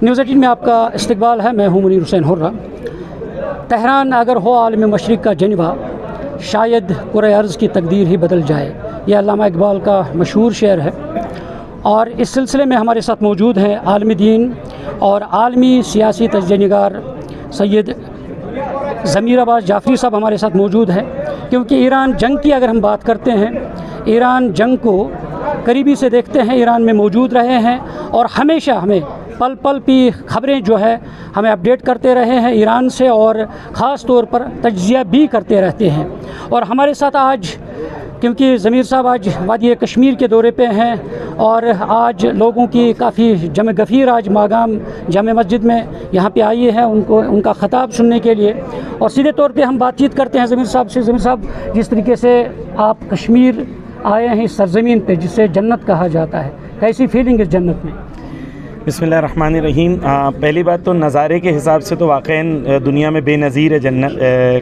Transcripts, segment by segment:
News 18 में आपका इस्तकबाल है। मैं हूँ मुनीर हुसैन हुर्रा। तेहरान अगर हो आलम मशरिक़ का जनिबा, शायद कुरे अर्ज़ की तकदीर ही बदल जाए। यह अल्लामा इकबाल का मशहूर शेर है। और इस सिलसिले में हमारे साथ मौजूद हैं आलमी दीन और आलमी सियासी तजज़िया निगार सैयद ज़मीर अब्बास जाफ़री साहब हमारे साथ मौजूद हैं। क्योंकि ईरान जंग की अगर हम बात करते हैं, ईरान जंग को करीबी से देखते हैं, ईरान में मौजूद रहे हैं और हमेशा हमें पल पल की ख़बरें जो है हमें अपडेट करते रहे हैं ईरान से, और ख़ास तौर पर तज्ज़िया भी करते रहते हैं। और हमारे साथ आज, क्योंकि ज़मीर साहब आज वादी कश्मीर के दौरे पे हैं और आज लोगों की काफ़ी जम गफ़ीर आज मागाम जामे मस्जिद में यहाँ पे आई है उनका ख़ताब सुनने के लिए। और सीधे तौर पे हम बातचीत करते हैं ज़मीर साहब से। ज़मीर साहब, जिस तरीके से आप कश्मीर आए हैं इस सरज़मीन पे जिसे जन्नत कहा जाता है, कैसी फीलिंग इस जन्नत में? बिस्मिल्लाहिर्रहमानिर्रहीम। पहली बात तो नज़ारे के हिसाब से तो वाक़ईन दुनिया में बेनज़ीर है जन्नत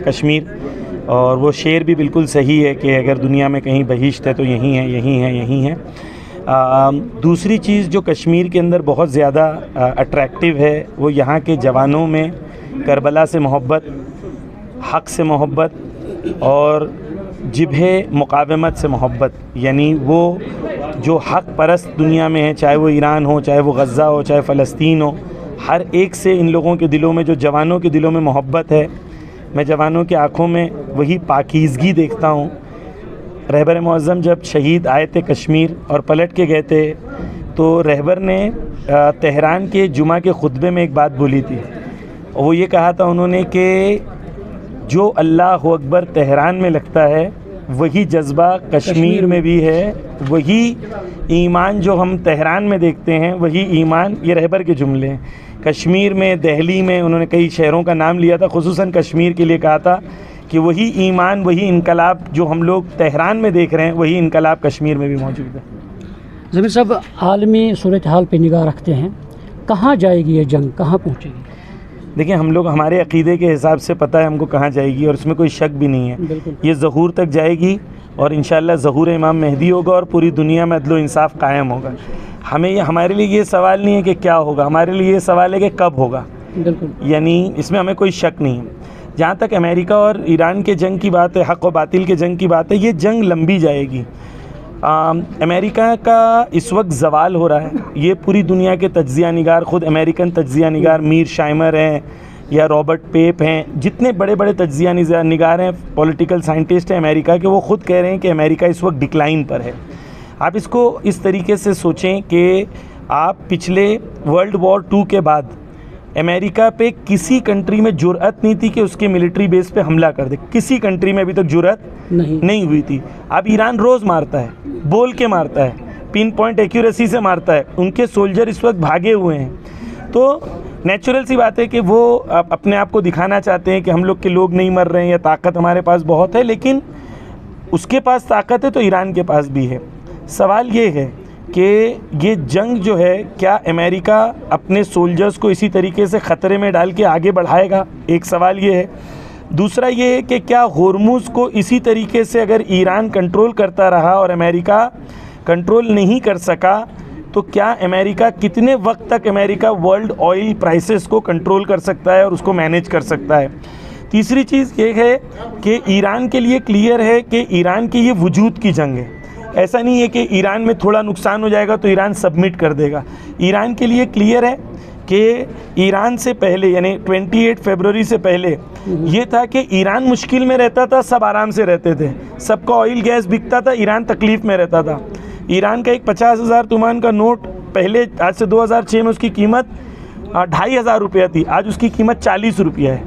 कश्मीर। और वो शेर भी बिल्कुल सही है कि अगर दुनिया में कहीं बहिश्त है तो यहीं है, यहीं है, यहीं है। दूसरी चीज़ जो कश्मीर के अंदर बहुत ज़्यादा अट्रैक्टिव है वो यहाँ के जवानों में करबला से मोहब्बत, हक़ से मोहब्बत और जिब्हे मुकावमत से मोहब्बत। यानी वो जो हक़ परस्त दुनिया में है, चाहे वो ईरान हो, चाहे वो गज़ा हो, चाहे फ़लस्तीन हो, हर एक से इन लोगों के दिलों में, जो जवानों के दिलों में मोहब्बत है, मैं जवानों की आँखों में वही पाकीज़गी देखता हूँ। रहबर मुअज़्ज़म जब शहीद आए थे कश्मीर और पलट के गए थे, तो रहबर ने तेहरान के जुमा के ख़ुतबे में एक बात बोली थी। और वो ये कहा था उन्होंने कि जो अल्लाह अकबर तेहरान में लगता है वही जज्बा कश्मीर में भी है, वही ईमान जो हम तेहरान में देखते हैं वही ईमान, ये रहबर के जुमले हैं। कश्मीर में, दिल्ली में, उन्होंने कई शहरों का नाम लिया था, खुसूसन कश्मीर के लिए कहा था कि वही ईमान, वही इनकलाब जो हम लोग तेहरान में देख रहे हैं वही इनकलाब कश्मीर में भी मौजूद है। ज़मीर साहब, आलमी सूरत हाल पे निगाह रखते हैं, कहाँ जाएगी ये जंग, कहाँ पहुँचेगी? देखिए, हम लोग हमारे अक़ीदे के हिसाब से पता है हमको कहाँ जाएगी और उसमें कोई शक भी नहीं है। ये ज़हूर तक जाएगी और इंशाअल्लाह ज़हूर इमाम मेहदी होगा और पूरी दुनिया में अदल इंसाफ़ कायम होगा। हमारे लिए ये सवाल नहीं है कि क्या होगा, हमारे लिए ये सवाल है कि कब होगा। यानी इसमें हमें कोई शक नहीं है। जहाँ तक अमेरिका और ईरान के जंग की बात है, हक़ व बातिल के जंग की बात है, ये जंग लंबी जाएगी। अमेरिका का इस वक्त ज़वाल हो रहा है। ये पूरी दुनिया के तज्ज़िया निगार, ख़ुद अमेरिकन तज्ज़िया निगार मीर शाइमर हैं या रॉबर्ट पेप हैं, जितने बड़े बड़े तज्ज़िया निगार हैं, पॉलिटिकल साइंटिस्ट हैं अमेरिका के, वो ख़ुद कह रहे हैं कि अमेरिका इस वक्त डिक्लाइन पर है। आप इसको इस तरीके से सोचें कि आप पिछले वर्ल्ड वॉर 2 के बाद अमेरिका पे किसी कंट्री में जुर्अत नहीं थी कि उसके मिलिट्री बेस पे हमला कर दे। किसी कंट्री में अभी तक जुर्अत नहीं हुई थी। अब ईरान रोज़ मारता है, बोल के मारता है, पिन पॉइंट एक्यूरेसी से मारता है। उनके सोल्जर इस वक्त भागे हुए हैं। तो नेचुरल सी बात है कि वो अपने आप को दिखाना चाहते हैं कि हम लोग के लोग नहीं मर रहे हैं या ताकत हमारे पास बहुत है। लेकिन उसके पास ताकत है तो ईरान के पास भी है। सवाल ये है कि ये जंग जो है, क्या अमेरिका अपने सोल्जर्स को इसी तरीके से ख़तरे में डाल के आगे बढ़ाएगा? एक सवाल ये है। दूसरा ये है कि क्या होर्मुज़ को इसी तरीके से अगर ईरान कंट्रोल करता रहा और अमेरिका कंट्रोल नहीं कर सका, तो क्या अमेरिका, कितने वक्त तक अमेरिका वर्ल्ड ऑयल प्राइसेस को कंट्रोल कर सकता है और उसको मैनेज कर सकता है? तीसरी चीज़ ये है कि ईरान के लिए क्लियर है कि ईरान की ये वजूद की जंग है। ऐसा नहीं है कि ईरान में थोड़ा नुकसान हो जाएगा तो ईरान सबमिट कर देगा। ईरान के लिए क्लियर है कि ईरान से पहले, यानी 28 फरवरी से पहले ये था कि ईरान मुश्किल में रहता था, सब आराम से रहते थे, सबका ऑयल गैस बिकता था, ईरान तकलीफ़ में रहता था। ईरान का एक 50,000 तुमान का नोट पहले, आज से 2006 में उसकी कीमत 2,500 रुपया थी, आज उसकी कीमत 40 रुपया है।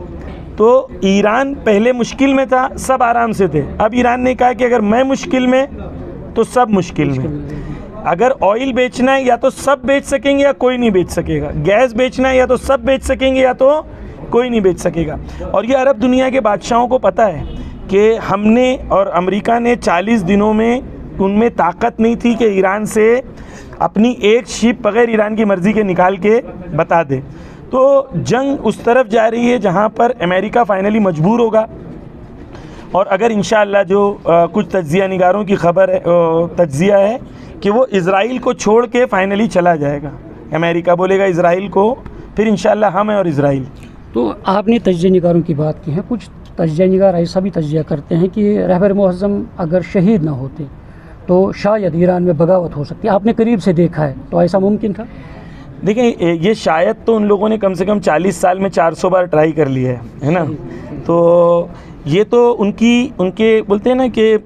तो ईरान पहले मुश्किल में था, सब आराम से थे। अब ईरान ने कहा कि अगर मैं मुश्किल में तो सब मुश्किल में। अगर ऑयल बेचना है या तो सब बेच सकेंगे या कोई नहीं बेच सकेगा, गैस बेचना है या तो सब बेच सकेंगे या तो कोई नहीं बेच सकेगा। और ये अरब दुनिया के बादशाहों को पता है कि हमने और अमेरिका ने 40 दिनों में, उनमें ताकत नहीं थी कि ईरान से अपनी एक शिप बगैर ईरान की मर्ज़ी के निकाल के बता दे। तो जंग उस तरफ जा रही है जहाँ पर अमेरिका फाइनली मजबूर होगा। और अगर इंशाअल्लाह जो कुछ तज्ज़िया निगारों की खबर है, तज्ज़िया है कि वो इज़राइल को छोड़ के फाइनली चला जाएगा। अमेरिका बोलेगा इज़राइल को फिर इंशाल्लाह हम हैं और इजराइल। तो आपने तज्ज़िया निगारों की बात की है, कुछ तज्ज़िया निगार ऐसा भी तज्ज़िया करते हैं कि रहबर मुअज़्ज़म अगर शहीद ना होते तो शायद ईरान में बगावत हो सकती है। आपने करीब से देखा है, तो ऐसा मुमकिन था? देखिए ये शायद तो उन लोगों ने कम से कम 40 साल में 400 बार ट्राई कर लिया है ना। तो ये तो उनके बोलते हैं ना कि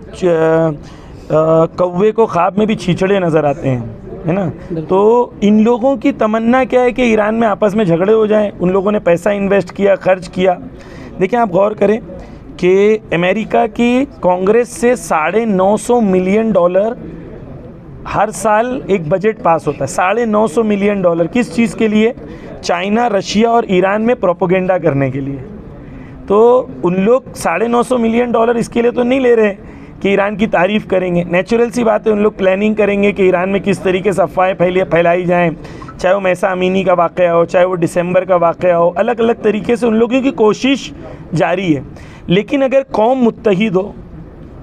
कौवे को ख्वाब में भी छींचड़े नज़र आते हैं, है ना। तो इन लोगों की तमन्ना क्या है कि ईरान में आपस में झगड़े हो जाएं। उन लोगों ने पैसा इन्वेस्ट किया, खर्च किया। देखिए आप गौर करें कि अमेरिका की कांग्रेस से $950 मिलियन हर साल एक बजट पास होता है। $950 मिलियन किस चीज़ के लिए? चाइना, रशिया और ईरान में प्रोपोगेंडा करने के लिए। तो उन लोग $950 मिलियन इसके लिए तो नहीं ले रहे कि ईरान की तारीफ़ करेंगे। नेचुरल सी बात है, उन लोग प्लानिंग करेंगे कि ईरान में किस तरीके से अफवाहें फैलाई जाएं, चाहे वो महसा अमीनी का वाक़या हो, चाहे वो दिसंबर का वाक़या हो। अलग अलग तरीके से उन लोगों की कोशिश जारी है। लेकिन अगर कौम मुत्तहिद हो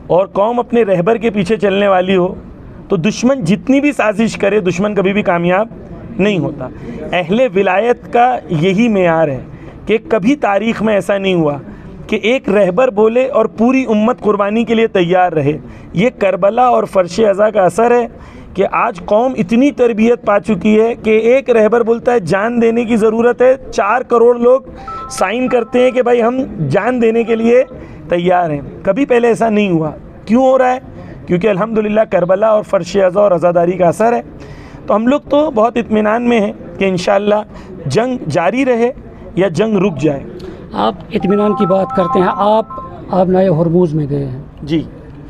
और कौम अपने रहबर के पीछे चलने वाली हो तो दुश्मन जितनी भी साजिश करे, दुश्मन कभी भी कामयाब नहीं होता। अहले विलायत का यही मेयार है कि कभी तारीख़ में ऐसा नहीं हुआ कि एक रहबर बोले और पूरी उम्मत कुर्बानी के लिए तैयार रहे। ये करबला और फर्श अज़ा का असर है कि आज कौम इतनी तरबियत पा चुकी है कि एक रहबर बोलता है जान देने की ज़रूरत है, 4 करोड़ लोग साइन करते हैं कि भाई हम जान देने के लिए तैयार हैं। कभी पहले ऐसा नहीं हुआ। क्यों हो रहा है? क्योंकि अल्हम्दुलिल्लाह करबला और फर्श अज़ा और अज़ादारी का असर है। तो हम लोग तो बहुत इत्मीनान में हैं कि इंशाअल्लाह जंग जारी रहे या जंग रुक जाए। आप इत्मीनान की बात करते हैं, आप नए हरमुज़ में गए हैं जी,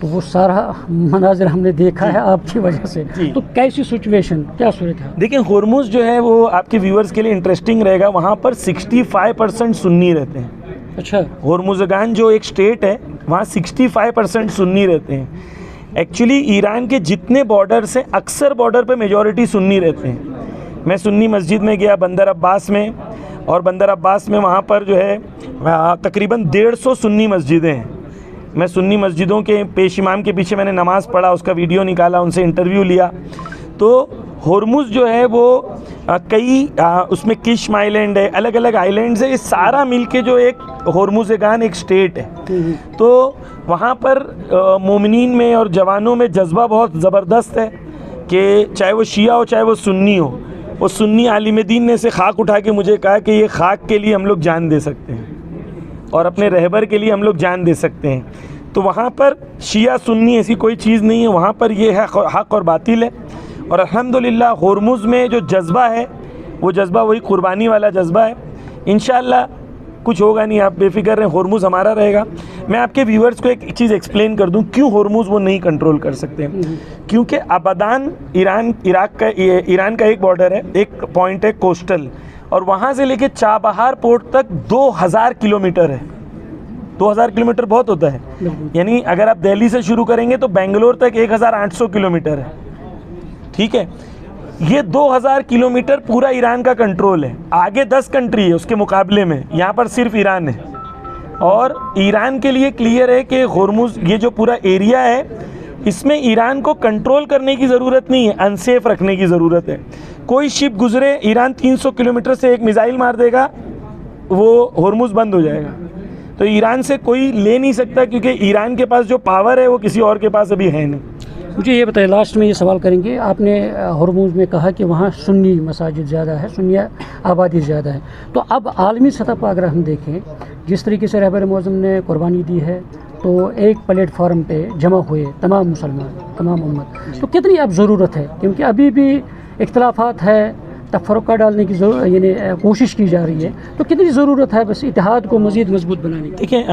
तो वो सारा मनाज़िर हमने देखा है आपकी वजह से। तो कैसी सिचुएशन, क्या सूरत है? देखिए हरमुज़ जो है वो आपके व्यूअर्स के लिए इंटरेस्टिंग रहेगा। वहाँ पर 65% सुन्नी रहते हैं। अच्छा, हरमुज़गान जो एक स्टेट है वहाँ 65% सुन्नी रहते हैं। एक्चुअली ईरान के जितने बॉर्डर्स हैं, अक्सर बॉर्डर पे मेजॉरिटी सुन्नी रहते हैं। मैं सुन्नी मस्जिद में गया बंदर अब्बास में, और बंदर अब्बास में वहाँ पर जो है तकरीबन 150 सुन्नी मस्जिदें हैं। मैं सुन्नी मस्जिदों के पेश इमाम के पीछे मैंने नमाज़ पढ़ा, उसका वीडियो निकाला, उनसे इंटरव्यू लिया। तो हरमुज़ जो है वो कई उसमें किश्म आइलैंड है, अलग अलग आइलैंड्स है, ये सारा मिलके जो एक हरमुज़गान एक स्टेट है। तो वहाँ पर मोमिनीन में और जवानों में जज्बा बहुत ज़बरदस्त है कि चाहे वो शिया हो चाहे वो सुन्नी हो। वो सुन्नी आलिम दीन ने से खाक उठा के मुझे कहा कि ये खाक के लिए हम लोग जान दे सकते हैं और अपने रहबर के लिए हम लोग जान दे सकते हैं। तो वहाँ पर शिया सुन्नी ऐसी कोई चीज़ नहीं है, वहाँ पर ये है हक़ और बातिल है। और अल्हम्दुलिल्लाह हरमुज़ में जो जज्बा है वो जज्बा वही कुर्बानी वाला जज्बा है। इंशाअल्लाह कुछ होगा नहीं, आप बेफिक्र रहें, हरमुज़ हमारा रहेगा। मैं आपके व्यूअर्स को एक चीज़ एक्सप्लेन कर दूं क्यों हरमुज़ वो नहीं कंट्रोल कर सकते। क्योंकि अबदान ईरान का एक बॉर्डर है, एक पॉइंट है कोस्टल, और वहाँ से लेके चाबहार पोर्ट तक 2000 किलोमीटर है। 2000 किलोमीटर बहुत होता है। यानी अगर आप दिल्ली से शुरू करेंगे तो बेंगलोर तक 1800 किलोमीटर है। ठीक है, ये 2000 किलोमीटर पूरा ईरान का कंट्रोल है। आगे 10 कंट्री है उसके मुकाबले में, यहाँ पर सिर्फ ईरान है। और ईरान के लिए क्लियर है कि हरमुज़ ये जो पूरा एरिया है इसमें ईरान को कंट्रोल करने की ज़रूरत नहीं है, अनसेफ रखने की ज़रूरत है। कोई शिप गुजरे, ईरान 300 किलोमीटर से एक मिसाइल मार देगा, वो हरमुज़ बंद हो जाएगा। तो ईरान से कोई ले नहीं सकता, क्योंकि ईरान के पास जो पावर है वो किसी और के पास अभी है नहीं। मुझे ये बताइए, लास्ट में ये सवाल करेंगे, आपने हरमुज़ में कहा कि वहाँ सुन्नी मसाजिद ज़्यादा है, सुन्नी आबादी ज़्यादा है। तो अब आलमी सतह पर अगर हम देखें, जिस तरीके से रहबर मुअज़्ज़म ने कुर्बानी दी है, तो एक प्लेटफार्म पे जमा हुए तमाम मुसलमान, तमाम उम्मत, तो कितनी अब ज़रूरत है? क्योंकि अभी भी इख्तलाफात है, तफर्रुक़ा डालने की यानी कोशिश की जा रही है, तो कितनी ज़रूरत है बस इत्तेहाद को मज़ीद मजबूत बनाने की? देखिए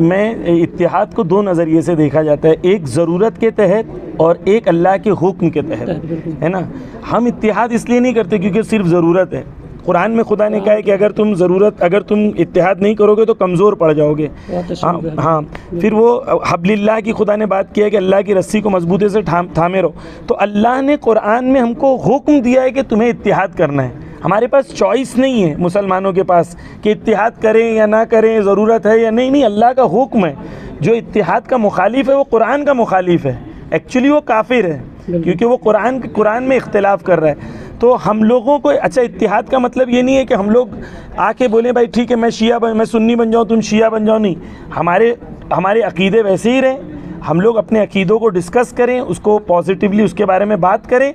मैं इत्तेहाद को 2 नज़रिए से देखा जाता है, एक ज़रूरत के तहत और एक अल्लाह के हुक्म के तहत, है ना। हम इत्तेहाद इसलिए नहीं करते क्योंकि सिर्फ ज़रूरत है। कुरान में खुदा ने कहा है कि अगर तुम इत्तेहाद नहीं करोगे तो कमज़ोर पड़ जाओगे। हाँ, फिर वो हब्लिल्लाह की खुदा ने बात किया है कि अल्लाह की रस्सी को मजबूती से थामे रहो। तो अल्लाह ने कुरान में हमको हुक्म दिया है कि तुम्हें इत्तेहाद करना है। हमारे पास चॉइस नहीं है मुसलमानों के पास कि इत्तेहाद करें या ना करें, ज़रूरत है या नहीं। अल्लाह का हुक्म है। जो इत्तेहाद का मुखालिफ है वो कुरान का मुखालिफ है, एक्चुअली वो काफिर है, क्योंकि वो कुरान में इख्तिलाफ कर रहा है। तो हम लोगों को अच्छा इत्तिहाद का मतलब ये नहीं है कि हम लोग आके बोलें भाई ठीक है मैं सुन्नी बन जाऊँ तुम शिया बन जाओ, नहीं, हमारे अकीदे वैसे ही रहें, हम लोग अपने अकीदों को डिस्कस करें, उसको पॉजिटिवली उसके बारे में बात करें,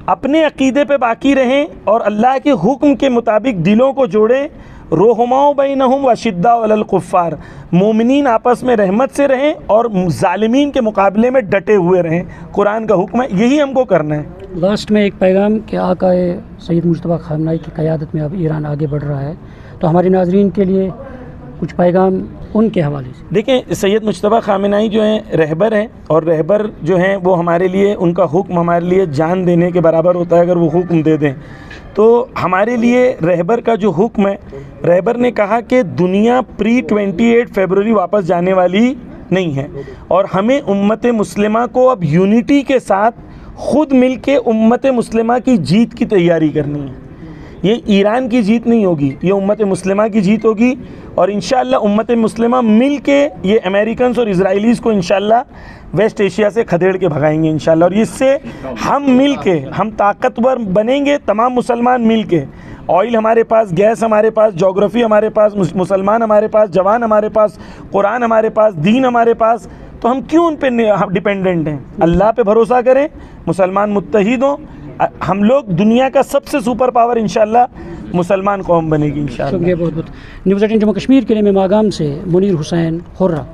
अपने अकीदे पे बाकी रहें और अल्लाह के हुक्म के मुताबिक दिलों को जोड़ें। रोहमाओ बैनहुम व शिद्दा अलल कुफ़ार, मोमिनीन आपस में रहमत से रहें और ज़ालिमीन के मुकाबले में डटे हुए रहें, कुरान का हुक्म है, यही हमको करना है। लास्ट में एक पैगाम कि आका सैयद मुज्तबा ख़ामनाई की क़यादत में अब ईरान आगे बढ़ रहा है, तो हमारे नाज़रीन के लिए कुछ पैगाम उनके हवाले से। देखें, सैयद मुज्तबा ख़ामनाई जो हैं रहबर हैं, और रहबर जो हैं वो हमारे लिए, उनका हुक्म हमारे लिए जान देने के बराबर होता है। अगर वो हुक्म दे दें तो हमारे लिए रहबर का जो हुक्म है, रहबर ने कहा कि दुनिया प्री 28 फरवरी वापस जाने वाली नहीं है और हमें उम्मत मुस्लिमा को अब यूनिटी के साथ ख़ुद मिल के उम्मत मुस्लिमा की जीत की तैयारी करनी है। ये ईरान की जीत नहीं होगी, ये उम्मत मुस्लिमा की जीत होगी और इंशाअल्लाह उम्मत मुस्लिमा मिल के ये अमेरिकन्स और इजराइलीज़ को इंशाअल्लाह वेस्ट एशिया से खदेड़ के भगाएंगे इंशाअल्लाह। और इससे हम मिल के हम ताकतवर बनेंगे, तमाम मुसलमान मिल के। ऑयल हमारे पास, गैस हमारे पास, जोग्राफ़ी हमारे पास, मुसलमान हमारे पास, जवान हमारे पास, कुरान हमारे पास, दीन हमारे पास, तो हम क्यों उन पर डिपेंडेंट हैं? अल्लाह पे भरोसा करें, मुसलमान मुत्तहिद हों, हम लोग दुनिया का सबसे सुपर पावर इंशाअल्लाह मुसलमान कौम बनेगी इंशाअल्लाह। शुक्रिया बहुत बहुत। न्यूज़ 18 जम्मू कश्मीर के लिए मैं मागाम से मुनीर हुसैन हुर्रा।